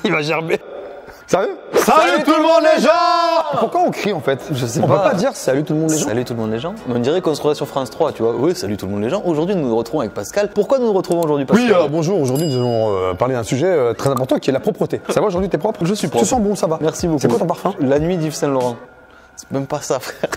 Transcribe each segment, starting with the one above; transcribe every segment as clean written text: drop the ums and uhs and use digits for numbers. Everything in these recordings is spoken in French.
Il va gerber. Sérieux? Salut tout le monde les gens! Pourquoi on crie en fait? Je sais on pas. On peut pas dire salut tout le monde les gens. Salut tout le monde les gens. On dirait qu'on se retrouvait sur France 3, tu vois. Oui, salut tout le monde les gens. Aujourd'hui, nous nous retrouvons avec Pascal. Pourquoi nous nous retrouvons aujourd'hui, Pascal? Oui, bonjour. Aujourd'hui, nous allons parler d'un sujet très important qui est la propreté. Ça va aujourd'hui, t'es propre? Je suis propre. Tu sens bon, ça va? Merci beaucoup. C'est quoi ton parfum? La nuit d'Yves Saint Laurent. C'est même pas ça, frère.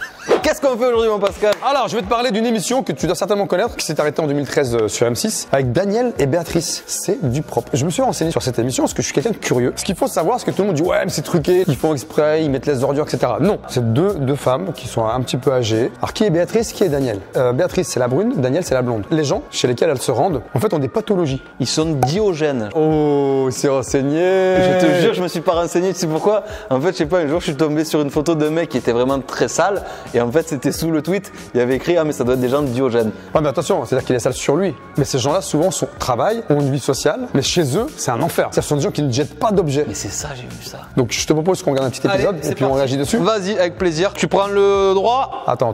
Qu'est-ce qu'on fait aujourd'hui, mon Pascal? Alors, je vais te parler d'une émission que tu dois certainement connaître, qui s'est arrêtée en 2013 sur M6, avec Daniel et Béatrice. C'est du propre. Je me suis renseigné sur cette émission parce que je suis quelqu'un de curieux. Ce qu'il faut savoir, c'est que tout le monde dit ouais, mais c'est truqué, ils font exprès, ils mettent les ordures, etc. Non, c'est deux femmes qui sont un petit peu âgées. Alors, qui est Béatrice, qui est Daniel? Béatrice, c'est la brune, Daniel, c'est la blonde. Les gens chez lesquels elles se rendent, en fait, ont des pathologies. Ils sont Diogènes. Oh, c'est renseigné. Je te jure, je me suis pas renseigné. Tu sais pourquoi? En fait, je sais pas, un jour, je suis tombé sur une photo d'un mec qui était vraiment très sale. Et en fait, c'était sous le tweet, il y avait écrit ah mais ça doit être des gens de Diogène. Ouais, mais attention, c'est-à-dire qu'il est sale sur lui. Mais ces gens-là, souvent, travaillent, ont une vie sociale, mais chez eux, c'est un enfer. Ce sont des gens qui ne jettent pas d'objets. Mais c'est ça, j'ai vu ça. Donc je te propose qu'on regarde un petit épisode et puis on réagit dessus. Vas-y, avec plaisir. Tu prends le droit. Attends.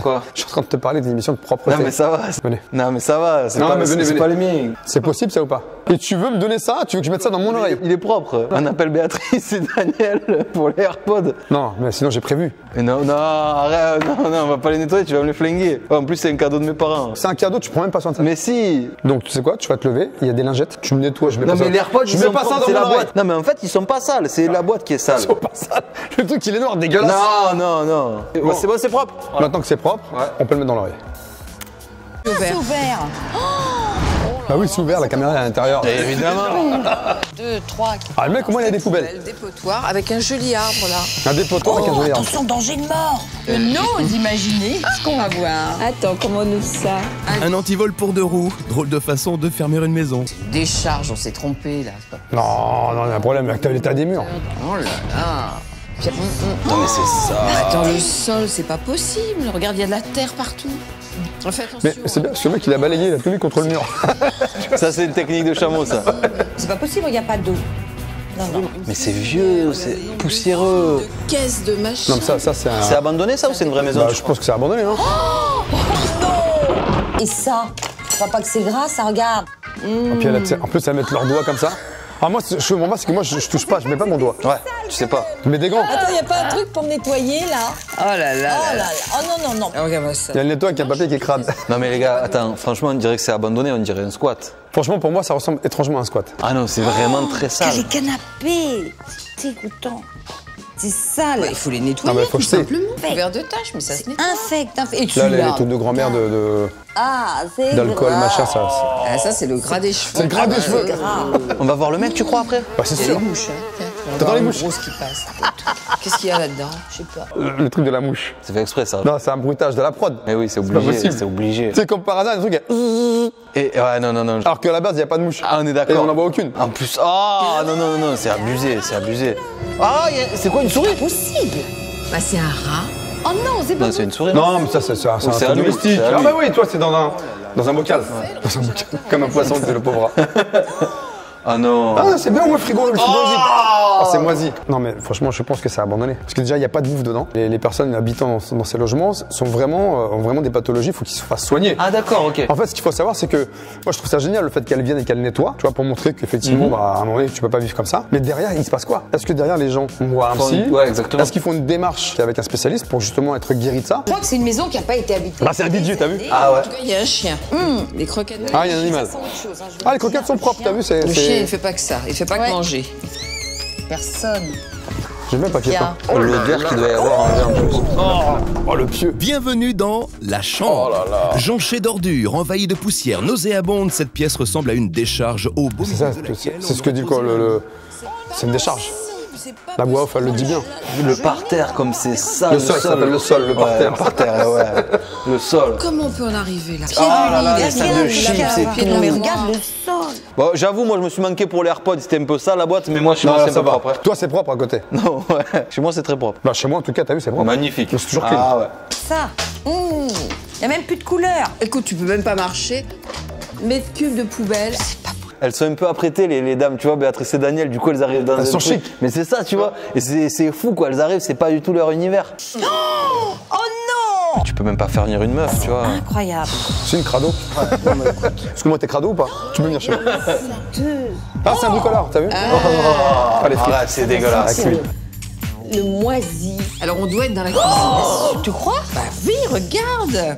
Quoi? Je suis en train de te parler d'une émission de propreté. Non mais ça va. Venez. Non mais ça va. C'est Non, pas, mais venez, c'est venez. pas les miens. C'est possible ça ou pas? Et tu veux me donner ça? Tu veux que je mette ça dans mon oreille? Il est propre. On appelle Béatrice et Daniel pour les AirPods. Non, mais sinon j'ai prévu. Mais non, arrête, non, on va pas les nettoyer, tu vas me les flinguer. En plus, c'est un cadeau de mes parents. C'est un cadeau, tu prends même pas soin de ça. Mais si. Donc tu sais quoi? Tu vas te lever, il y a des lingettes, tu me nettoies, je mets Non pas ça. mais les AirPods, je mets pas ça dans c'est mon la oreille. boîte. Non mais en fait, ils sont pas sales, c'est la boîte qui est sale. Ils sont pas sales. Le truc il est noir, dégueulasse. Non. Bon. C'est bon, c'est propre. Maintenant que c'est propre, on peut le mettre dans l'oreille. C'est ouvert. Bah oui, c'est ouvert, la caméra est à l'intérieur. Évidemment. 2, 3. Ah, le mec, au moins, il a des poubelles. Dépotoir avec un joli arbre là. Un dépotoir avec un joli arbre. Attention, danger de mort. Je n'ose imaginer ce qu'on va voir. Attends, comment on ouvre ça? Un antivol pour 2 roues. Drôle de façon de fermer une maison. Décharge, on s'est trompé là. Non, il y a un problème avec l'état des murs. Oh là là. Non mais c'est ça. Attends, le sol, c'est pas possible. Regarde, il y a de la terre partout. Fais attention. Mais c'est bien, parce que le mec, il a balayé, il a tout mis contre le mur. Ça, c'est une technique de chameau, ça. C'est pas possible, il n'y a pas d'eau. Non. Mais c'est vieux, c'est poussiéreux. De caisse de machine. Non, mais ça, c'est un. C'est abandonné, ça, ou c'est une vraie maison? Bah, je pense que c'est abandonné, hein. Et ça? Tu vois pas que c'est gras, ça regarde. Et puis, en plus, elles mettent leurs doigts comme ça. Ah, moi, je me c'est que moi, je touche pas, je mets pas mon doigt. Ouais, tu sais pas. Je mets des gants. Attends, il n'y a pas un truc pour me nettoyer là? Oh là là. Oh là là. Oh non. Regarde-moi ça. Il y a le nettoie avec un papier qui est crade. Non mais les gars, attends, franchement, on dirait que c'est abandonné, on dirait un squat. Franchement, pour moi, ça ressemble étrangement à un squat. Ah non, c'est vraiment très sale. Les canapés. C'est dégoûtant. C'est sale. Ouais, il faut les nettoyer, Non, mais faut tout jeter. simplement. Couvert de tâches, mais ça se nettoie. Infect. Et tu Là, les laves. trucs de grand-mère Ah, c'est d'alcool, gras. machin, ça. Ah, ça, c'est le gras des cheveux. C'est le gras des cheveux. On va voir le mec, tu crois, après? Bah, c'est Il y a sûr. les mouches, hein. Tiens, tu vas T'entends voir les une mouches grosse qui passe. Qu'est-ce qu'il y a là-dedans? Je sais pas. Le truc de la mouche. C'est fait exprès, ça. Non, c'est un bruitage de la prod. Mais oui, c'est pas obligé, possible. c'est obligé. Tu sais, comme par hasard, le truc est. Et ouais, non. Alors qu'à la base, il n'y a pas de mouche. Ah, on est d'accord. Et on n'en voit aucune. En plus, non, c'est abusé, c'est abusé. Ah, c'est quoi, une souris? Possible. Bah, c'est un rat. Oh non, c'est pas Non, c'est une souris. Non, mais ça, c'est un c'est à truc lui, domestique. c'est à Ah, lui. bah oui, toi, c'est dans un bocal. Dans un bocal. Comme un poisson, c'est le pauvre rat. Ah non. Ah, c'est bien, le frigo est vide. Ah, c'est moisi. Non, mais franchement, je pense que c'est abandonné. Parce que déjà, il n'y a pas de bouffe dedans. Les personnes habitant dans ces logements ont vraiment des pathologies. Il faut qu'ils se fassent soigner. Ah d'accord, ok. En fait, ce qu'il faut savoir, c'est que moi, je trouve ça génial le fait qu'elles viennent et qu'elles nettoient, tu vois, pour montrer qu'effectivement, bah, à un moment donné, tu peux pas vivre comme ça. Mais derrière, il se passe quoi? Est-ce que derrière, les gens voient un psy? Ouais, exactement. Est-ce qu'ils font une démarche avec un spécialiste pour justement être guéris de ça? Je crois que c'est une maison qui n'a pas été habitée. Bah, c'est habitué, t'as vu? Ah ouais. En tout cas, il y a un chien. Les croquettes. Ah, il y a un animal. Ah, les croquettes sont propres, t'as vu? Le chien, il fait pas que ça. Il fait pas que Ouais. manger. Personne. J'aime bien le papier peint. L'odeur qu'il doit y avoir en vrai en plus. Oh, le pieu. Bienvenue dans la chambre. Jonchée d'ordures, envahie de poussière, nauséabonde, cette pièce ressemble à une décharge au beau C'est ça, milieu de laquelle c'est ce que dit quoi, c'est une décharge. La voix off, elle le dit bien. Le parterre, comme c'est ça. Le sol, ça s'appelle le sol, le parterre. Ouais, le parterre, ouais. Le sol. Comment on peut en arriver là? Ah là là, les Regarde, sacs de chips et regarde, tout. mais regarde le sol. Bon, j'avoue, moi je me suis manqué pour les AirPods, c'était un peu ça la boîte, mais moi chez moi Non, c'est ça un peu va. propre. Toi, c'est propre à côté. Non, ouais. Chez moi c'est très propre. Bah, chez moi, en tout cas, t'as vu, c'est propre. Magnifique. C'est toujours clean. Ah ouais. Ça. Il n'y a même plus de couleur. Écoute, tu peux même pas marcher. Mètre cube de poubelle. Elles sont un peu apprêtées les dames, tu vois, Béatrice et Daniel, du coup elles arrivent dans Elles un sont truc. chic. Mais c'est ça, tu vois. Et c'est fou quoi, elles arrivent, c'est pas du tout leur univers. Oh non. Tu peux même pas faire venir une meuf, tu vois. Incroyable. C'est une crado. Excuse-moi, t'es crado ou pas? Tu peux venir chez moi. Ah, c'est un bricoleur, t'as vu? Ah, les frites. Arrête, c'est dégueulasse. Avec lui. Le moisi. Alors on doit être dans la cuisine. Tu crois? Bah oui, regarde.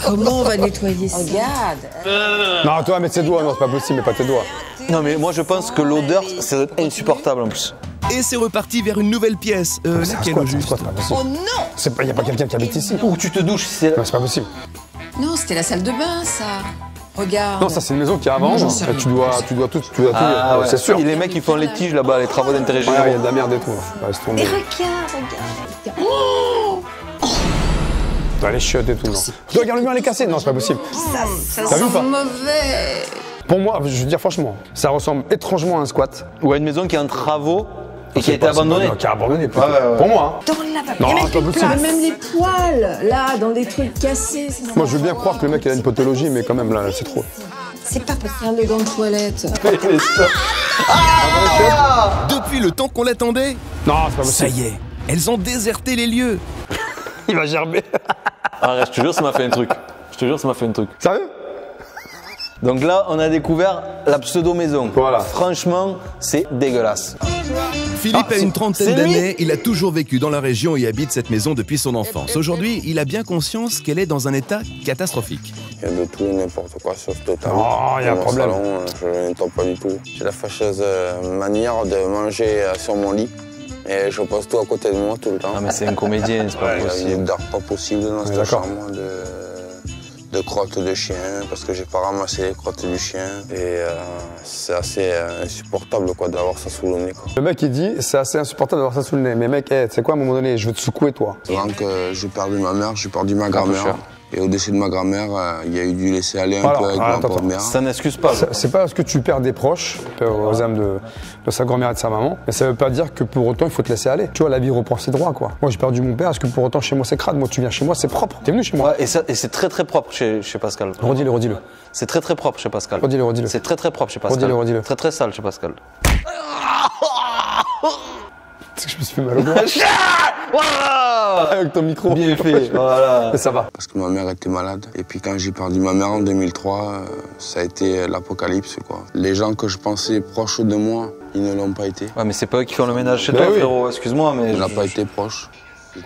Comment on va nettoyer ça? Regarde. Non, toi, mettre ses doigts, non, c'est pas possible, mais pas tes doigts. Non, mais moi je pense que l'odeur, c'est insupportable en plus. Et c'est reparti vers une nouvelle pièce. C'est un Laquelle squat, au c'est un juste? squat, c'est pas possible. Oh non! C'est pas, y a pas quelqu'un qui habite ici. Où tu te douches, c'est. Non, c'est pas possible. Non, c'était la salle de bain, ça. Regarde. Non, ça, c'est une maison qui est à vendre. j'en sais rien. Tu dois tout, Ah, ouais. c'est sûr. Et les mecs qui font les tiges là-bas, les travaux d'intérêt Ouais, généraux. il y a de la merde et tout. Ouais, laisse tomber. Et regarde. Dans les chiottes et tout, non. Regarde, le mur, elle est cassée. Non, c'est pas possible. Ça T'as vu ou sent pas? mauvais. Pour moi, je veux dire franchement, ça ressemble étrangement à un squat. Ou à une maison qui est en travaux et qui a été C'est pas- abandonnée. non, qui a abandonné. Ouais, ouais. Pour moi, hein. Dans la vapeur. Non, c'est pas possible. Même les poils, là, dans des trucs cassés. Moi, je veux bien croire que le mec il a une pathologie, mais quand même, là, c'est trop. C'est pas possible. Regarde le gant de toilette. Depuis le temps qu'on l'attendait, Non, c'est pas ça possible. y est, elles ont déserté les lieux. Il va gerber. Arrête, je te jure, ça m'a fait un truc. Je te jure, ça m'a fait un truc. Sérieux? Donc là, on a découvert la pseudo-maison. Voilà. Franchement, c'est dégueulasse. Philippe a une c'est trentaine lui. d'années, il a toujours vécu dans la région et habite cette maison depuis son enfance. Aujourd'hui, il a bien conscience qu'elle est dans un état catastrophique. Il y a de tout et n'importe quoi sur ce table. Oh, il y a un Dans mon problème. salon, je n'entends pas du tout. J'ai la fâcheuse manière de manger sur mon lit. Et je pose tout à côté de moi tout le temps. Ah mais c'est un comédien, c'est pas Il y a une possible. odeur pas possible dans cette d'accord. chambre de crottes de chien, parce que j'ai pas ramassé les crottes du chien. Et c'est assez insupportable quoi, d'avoir ça sous le nez. Quoi. Le mec, il dit, c'est assez insupportable d'avoir ça sous le nez. Mais mec, hey, tu sais quoi, à un moment donné, je veux te secouer, toi. Avant que j'ai perdu ma mère, j'ai perdu ma grand-mère. cher. Et au décès de ma grand-mère, il y a eu du laisser aller un Voilà, peu avec voilà, ma attends, pauvre mère. Ça n'excuse pas. C'est pas parce que tu perds des proches, aux âmes de sa grand-mère et de sa maman, mais ça veut pas dire que pour autant il faut te laisser aller. Tu vois, la vie reprend ses droits, quoi. Moi, j'ai perdu mon père, est-ce que pour autant chez moi c'est crade? Moi, tu viens chez moi, c'est propre. T'es venu chez moi? Ouais, et c'est très très propre chez Pascal. Redis-le, redis-le. C'est très très propre chez Pascal. Redis-le, redis-le. C'est très très propre chez Pascal. Redis-le, redis-le. Très très sale chez Pascal. C'est que je me suis fait mal au doigt. Avec ton micro. Bien fait, voilà. Mais ça va. Parce que ma mère était malade. Et puis quand j'ai perdu ma mère en 2003, ça a été l'apocalypse, quoi. Les gens que je pensais proches de moi, ils ne l'ont pas été. Ouais mais c'est pas eux qui font le ménage chez Ben toi oui. frérot, excuse-moi mais... Il n'a pas été proche.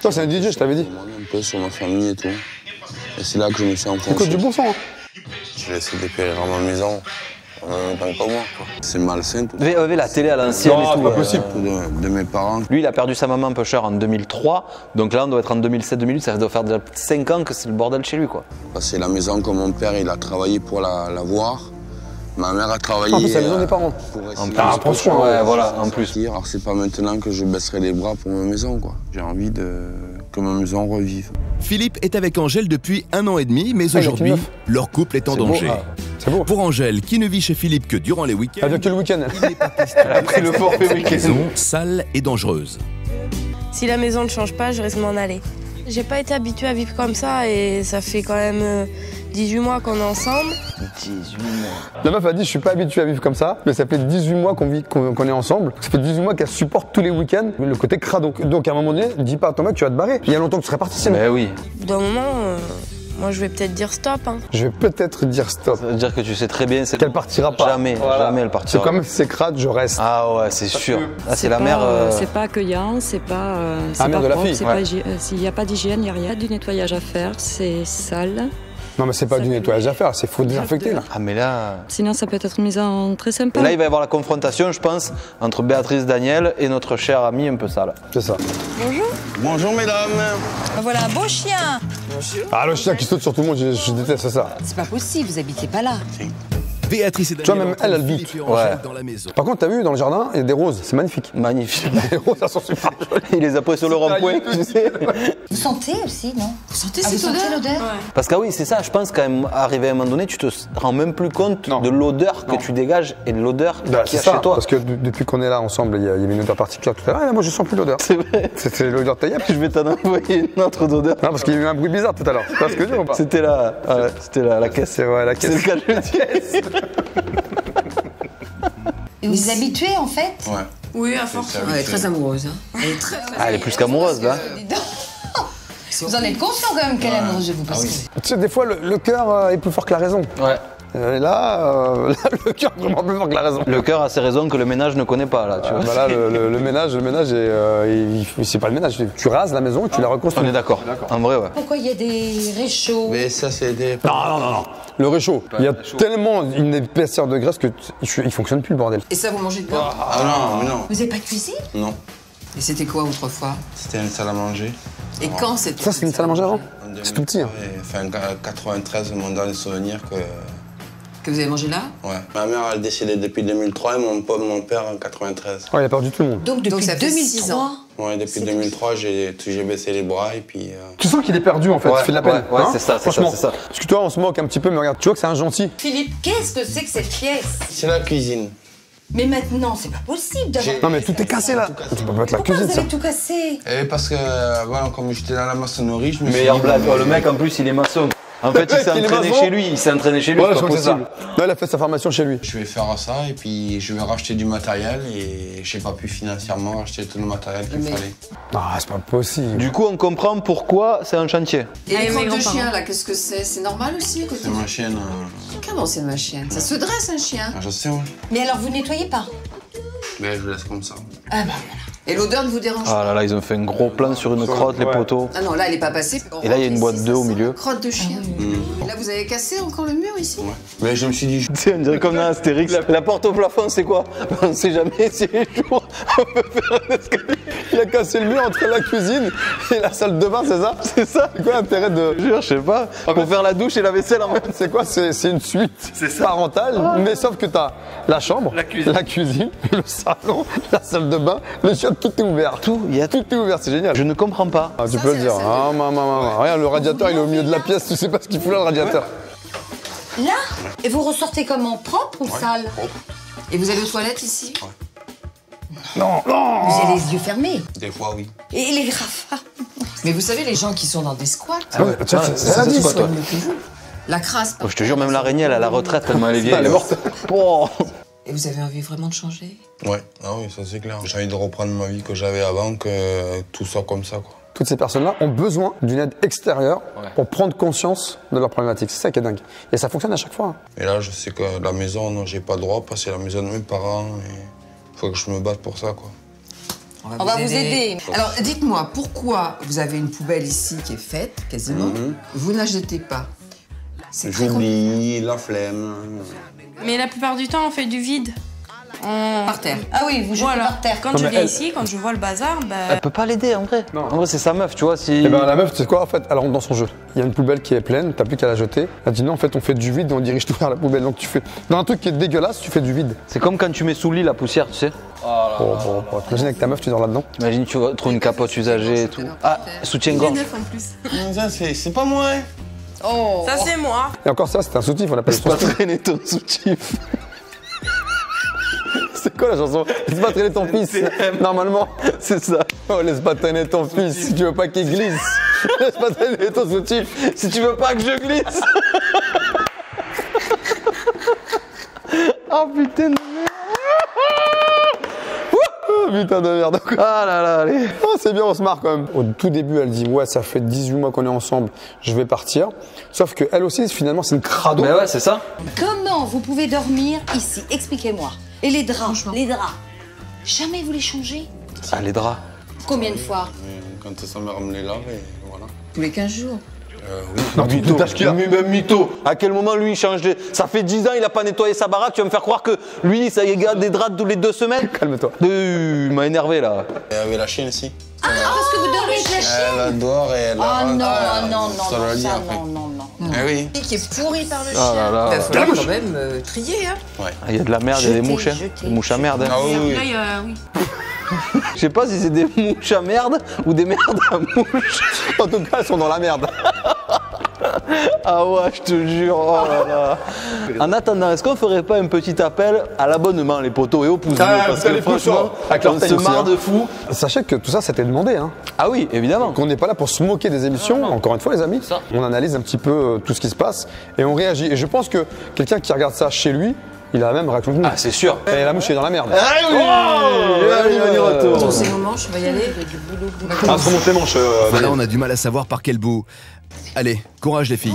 Toi, c'est un DJ, je t'avais dit. Un peu sur ma famille et tout. Et c'est là que je me suis Écoute enfoncé. du bon son. Hein. J'ai laissé dépérir à ma maison. En même temps que moi, quoi. C'est malsain tout. Il y avait la télé à l'ancienne Non, et c'est tout. pas possible. De mes parents. Lui, il a perdu sa maman un peu cher en 2003, donc là, on doit être en 2007-2008, ça doit faire déjà 5 ans que c'est le bordel chez lui, quoi. C'est la maison que mon père il a travaillé pour la voir. Ma mère a travaillé. En plus, c'est la maison des parents. Pour En essayer plus, Ah, prends soin, ouais, voilà, en plus. Alors c'est pas maintenant que je baisserai les bras pour ma maison, quoi. J'ai envie que ma maison revive. Philippe est avec Angèle depuis 1 an et demi, mais il a aujourd'hui, une meuf. leur couple est en C'est beau, danger. ah, c'est beau. Pour Angèle, qui ne vit chez Philippe que durant les week-ends, Elle vient que le week-end. il n'est pas question Après le forfait de week-end. maison sale et dangereuse. Si la maison ne change pas, je risque de m'en aller. J'ai pas été habituée à vivre comme ça et ça fait quand même 18 mois qu'on est ensemble. 18 mois. La meuf a dit, je suis pas habitué à vivre comme ça, mais ça fait 18 mois qu'on est ensemble. Ça fait 18 mois qu'elle supporte tous les week-ends le côté crado. Donc à un moment donné, dis pas à ton mec, tu vas te barrer. Il y a longtemps que tu serais parti sinon. Ben oui. D'un moment, moi je vais peut-être dire stop. Hein. Je vais peut-être dire stop. Ça veut dire que tu sais très bien, c'est Qu'elle partira pas. Jamais, Voilà. jamais elle C'est partira. comme si c'est crade, je reste. Ah ouais, c'est sûr. Ah, c'est la pas, mère... C'est pas accueillant, c'est pas. C'est mère pas de la propre, fille, c'est ouais. pas s'il n'y a pas d'hygiène, il n'y a rien, du nettoyage à faire, c'est sale. Non mais c'est pas Ça du fait- nettoyage à faire, c'est faut désinfecter là. Ah mais là... Sinon, ça peut être une maison très sympa. Là, il va y avoir la confrontation, je pense, entre Béatrice Daniel et notre cher ami un peu sale. C'est ça. Bonjour mesdames. Voilà un beau chien. Ah le chien qui saute sur tout le monde, je déteste ça. C'est pas possible, vous habitez pas là. Béatrice et vois, Daniel même entraînent elle Philippe bute. et Angèle Ouais. dans la maison. Par contre, t'as vu dans le jardin, il y a des roses, c'est magnifique. Magnifique. Les roses, elles sont super jolies. Il les a pris sur le rond-point, tu sais. Vous sentez aussi, non? Vous sentez Ah, vous cette sentez odeur l'odeur? Parce que oui, c'est ça, je pense quand même, arrivé à un moment donné, tu te rends même plus compte Non. de l'odeur que tu dégages et de l'odeur Bah, qu'il y c'est a ça, chez toi. parce que depuis qu'on est là ensemble, il y avait une odeur particulière tout à l'heure. Et là, moi, je sens plus l'odeur. C'est vrai. C'était l'odeur de ta gueule. Je vais t'en envoyer une autre d'odeur. Non, parce qu'il y a eu un bruit bizarre tout à l'heure. Tu vois ce que je veux dire ou pas? C'était la caisse. C'est vrai, la C'est caisse. le cas de le dire. Et vous vous habituez en fait? Ouais. Oui, à force. Elle est très amoureuse. Hein. Elle est très, très Ah, elle est plus qu'amoureuse là. Ils Vous en êtes conscient quand même qu'elle est amoureuse de vous parce que... Tu sais, des fois, le cœur est plus fort que la raison. Ouais. Et là, le cœur est vraiment plus fort que la raison. Le cœur a ses raisons que le ménage ne connaît pas, là, tu vois. Bah là, le ménage, c'est pas le ménage. Tu rases la maison et tu la reconstruis. On est d'accord. En vrai, ouais. Pourquoi il y a des réchauds? Mais ça, c'est des. Non. Le réchaud, il y a tellement une épaisseur de graisse que il fonctionne plus le bordel. Et ça, vous mangez pas? Ah non, mais non. Vous n'avez pas cuisiné? Non. Et c'était quoi autrefois? C'était une salle à manger. Et quand c'était? Ça, c'est une salle à manger avant? C'est tout petit. Hein. Enfin, 93, mon dernier souvenir que. Que vous avez mangé là? Ouais. Ma mère, elle est décédée depuis 2003 et mon père en 93. Ouais, il a perdu tout le monde. Donc depuis ça fait 2006 ans. Ouais, depuis 2003, j'ai baissé les bras et puis. Tu sens qu'il est perdu en fait, Ouais, il fait de la peine. ouais, hein, c'est ça, franchement. c'est ça. Parce que toi, on se moque un petit peu, mais regarde, tu vois que c'est un gentil. Philippe, qu'est-ce que c'est que cette pièce? C'est la cuisine. Mais maintenant, c'est pas possible d'avoir... Non, mais tout est cassé là. Tu peux pas mettre la Pourquoi cuisine, vous ça. avez tout cassé? Et parce que, voilà, comme j'étais dans la maçonnerie, je me suis Meilleure dit, blague. Oh, le mec, en plus, il est maçon. En fait, il s'est Il est entraîné maçon. chez lui. Il s'est entraîné chez lui, Ouais, c'est je pas crois que c'est ça. possible. Là, il a fait sa formation chez lui. je vais faire ça et puis je vais racheter du matériel et j'ai pas pu financièrement acheter tout le matériel qu'il fallait. Ah, c'est pas possible. Du coup, on comprend pourquoi c'est un chantier. Et les mes crottes de grands-parents. chien là, qu'est-ce que c'est? C'est normal aussi C'est ma chienne. Comment c'est ma chienne? Ça se dresse un chien. Je sais, ouais. Mais alors, vous nettoyez pas? Mais je laisse comme ça. Ah bah voilà. Et l'odeur ne vous dérange Ah pas? là là, ils ont fait un gros plan sur une crotte, les Ouais. poteaux. Ah non, là elle est pas passée. Et là, il y a une boîte d'œufs au milieu. Crotte de chien. Et là vous avez cassé encore le mur ici? Ouais. Mais je me suis dit, Tu sais, on dirait comme dans Astérix. La porte au plafond, c'est quoi? On sait jamais si les jours on peut faire un escalier. Il a cassé le mur entre la cuisine et la salle de bain, c'est ça? C'est ça? C'est quoi l'intérêt de. Je jure, je sais pas. Pour faire la douche et la vaisselle en même temps. C'est quoi? C'est une suite parentale, mais sauf que t'as la chambre, la cuisine, le salon, la salle de bain, le chiotte, tout est ouvert. Tout, il y a tout. Tout est ouvert, c'est génial. Je ne comprends pas. Ah, tu Ça, peux le c'est dire. la salle de Ah, bain. maman. Regarde, le radiateur, il est au milieu de la pièce, tu sais pas ce qu'il fout là, le radiateur. Là? Et vous ressortez comment? Propre ou sale? Et vous allez aux toilettes ici? Non. Vous avez les yeux fermés. des fois, oui. Et les rafales? Mais vous savez, les gens qui sont dans des squats, Ouais, tu vois, c'est ça, c'est dit. quoi, toi? soignent mieux que vous. La crasse. Oh, je te jure, même l'araignée, elle a la retraite tellement elle est vieille. Elle est morte. Oh. Et vous avez envie vraiment de changer? Ouais, ah oui, ça c'est clair. J'ai envie de reprendre ma vie que j'avais avant, que tout soit comme ça, quoi. Toutes ces personnes-là ont besoin d'une aide extérieure pour prendre conscience de leurs problématiques. C'est ça qui est dingue. Et ça fonctionne à chaque fois. Et là, je sais que la maison, non, j'ai pas le droit parce que c'est la maison de mes parents et faut que je me batte pour ça, quoi. On va vous aider. Alors, dites-moi, pourquoi vous avez une poubelle ici qui est faite, quasiment, vous ne la jetez pas? C'est très J'oublie, la flemme. Mais la plupart du temps, on fait du vide. par terre. Ah oui, vous jetez Voilà. par terre. Quand Non, je mais viens elle- ici, quand je vois le bazar, bah... Elle peut pas l'aider en vrai. En vrai, c'est sa meuf, tu vois. Si... Et ben la meuf, tu sais quoi en fait? Elle rentre dans son jeu. Il y a une poubelle qui est pleine, t'as plus qu'à la jeter. Elle dit non, en fait, on fait du vide et on dirige tout vers la poubelle. Donc tu fais. Dans un truc qui est dégueulasse, tu fais du vide. C'est comme quand tu mets sous le lit la poussière, tu sais. T'imagines avec ta meuf, tu dors là-dedans. Imagine, tu trouves une capote usagée et tout. Ah, soutien-gorge. en plus. Non, ça, c'est pas moi, hein. Oh. Ça, c'est moi. Et encore ça, c'est un soutif, on appelle Laisse ça. pas traîner ton soutif. C'est quoi la chanson? Laisse pas traîner ton fils. Normalement. C'est ça. Oh, laisse pas traîner ton fils si tu veux pas qu'il glisse. Laisse pas traîner ton soutif si tu veux pas que je glisse. Oh putain de merde. Oh putain de merde. Ah là là, allez. Oh, c'est bien, on se marre quand même. Au tout début, elle dit ouais, ça fait 18 mois qu'on est ensemble, je vais partir. Sauf que elle aussi, finalement, c'est une crado. Mais ouais, c'est ça. Comment vous pouvez dormir ici? Expliquez-moi. Et les draps? Les draps. Jamais vous les changez? Ah, les draps. Combien de fois? Quand sa mère me les lave et voilà. Tous les 15 jours. Oui. Non, tu te tâches qu'il a. Même mytho. À quel moment lui il change de. Ça fait 10 ans, il a pas nettoyé sa baraque. Tu vas me faire croire que lui, ça y garde des draps tous les 2 semaines. Calme-toi. Il m'a énervé là. Et avec la chienne aussi. Ah, parce que vous dormez avec la chienne? Elle adore et elle la Oh rentre, non, sur le lit ça, après. non. Eh oui. Qui est pourri par le Ah là chien. là. Bah, faut quand même trier, hein. Il y a de la merde, il y a des Jetez, mouches. Hein. jetez. Des mouches à merde. Hein. Ah oui, oui. Là, il y a... Oui. Je sais pas si c'est des mouches à merde ou des merdes à mouches. En tout cas, elles sont dans la merde. Ah ouais, je te jure. Oh là là. En attendant, est-ce qu'on ferait pas un petit appel à l'abonnement, les potos, et aux pouces bleus? Parce que les pouces, franchement, avec leur on taille se aussi, marre hein. de fou. Sachez que tout ça, c'était demandé. Hein. Ah oui, évidemment. Qu'on n'est pas là pour se moquer des émissions. Encore une fois, les amis, on analyse un petit peu tout ce qui se passe et on réagit. Et je pense que quelqu'un qui regarde ça chez lui, il a la même réaction que nous. Ah, c'est sûr. Et la mouche est dans la merde. Ah oui, allez, retour. Sur ces moments, je vais y aller. Ah, se remonte les manches. Voilà, on a du mal à savoir par quel bout. Allez, courage les filles.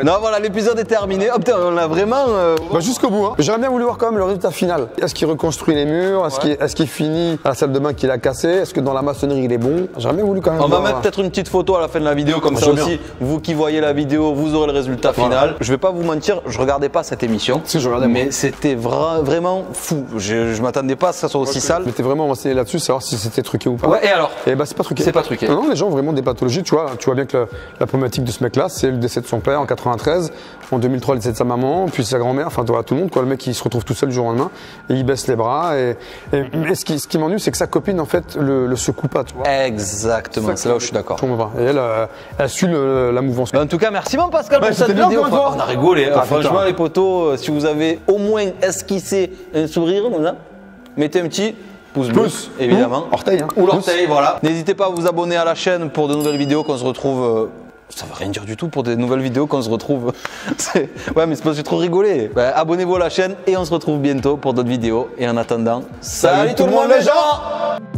Non, voilà, l'épisode est terminé. Oh putain, on l'a vraiment. Bah, jusqu'au bout. Hein. J'aurais bien voulu voir quand même le résultat final. Est-ce qu'il reconstruit les murs? Est-ce qu'il finit à la salle de bain qu'il a cassé? Est-ce que dans la maçonnerie il est bon? J'aurais bien voulu quand même. On va voir, mettre peut-être une petite photo à la fin de la vidéo, comme ça j'aime aussi, vous qui voyez la vidéo, vous aurez le résultat final. Je vais pas vous mentir, je regardais pas cette émission. Si, je regardais, mais moi. c'était vraiment fou. Je m'attendais pas à ce que ça soit aussi sale. Je m'étais vraiment renseigné là-dessus, savoir si c'était truqué ou pas. Ouais, et alors? Et bah c'est pas truqué. C'est pas truqué. Non, les gens ont vraiment des pathologies, tu vois bien que la problématique de ce mec-là, c'est le décès de son père en 93, en 2003 le décès de sa maman, puis sa grand-mère, enfin voilà, tout le monde, quoi. Le mec il se retrouve tout seul du jour au lendemain, et il baisse les bras, et ce qui m'ennuie, c'est que sa copine en fait le secoue pas, tu vois. Exactement, c'est là où je suis d'accord. Je comprends pas. Et elle suit la mouvance. En tout cas, merci mon Pascal pour cette c'était bien, vidéo. encore une fois. On a rigolé. Ah, Franchement, putain. les potos, si vous avez au moins esquissé un sourire, comme ça, mettez un petit pouce bleu, évidemment. Ou orteil, hein. Ou l'orteil, voilà. N'hésitez pas à vous abonner à la chaîne pour de nouvelles vidéos qu'on se retrouve. Ça veut rien dire du tout pour des nouvelles vidéos qu'on se retrouve. Ouais, mais c'est parce que j'ai trop rigolé. Bah, abonnez-vous à la chaîne et on se retrouve bientôt pour d'autres vidéos. Et en attendant, salut tout le monde les gens!